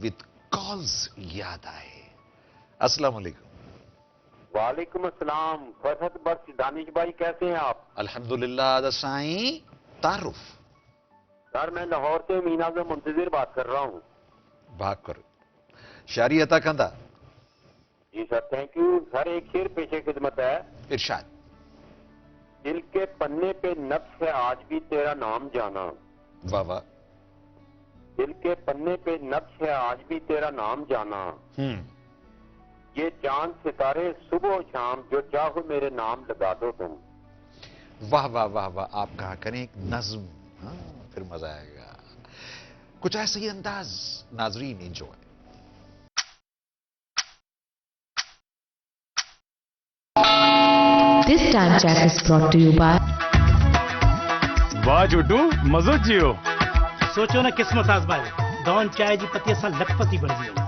With calls याद आए। अस्सलाम वालेकुम। वालेकुम अस्सलाम। फरहत बख्श दानिश भाई, कैसे हैं आप? अल्हम्दुलिल्लाह दसाई। तारुफ सर, मैं लाहौर से अमीन आजम मुंतजिर बात कर रहा हूँ। भाग करो शारी अता कंदा। जी सर, थैंक यू सर। एक शेर पेशे खिदमत है। इरशाद। दिल के पन्ने पे नक्श है आज भी तेरा नाम जाना। वाह वाह। दिल के पन्ने पे नक्श है आज भी तेरा नाम जाना। ये चांद सितारे सुबह शाम जो चाहो मेरे नाम लगा दो तुम। वाह वाह वाह वाह। आप कहा करें एक नज्म, हाँ, फिर मजा आएगा। कुछ ऐसा ही अंदाज नाजरीन enjoy. This time check is brought to you by वाह जुड्डू मजो जियो। सोचो ना किस्मत आजमाए दौन चाय जी पति असां लखपति बणिजी वञूं।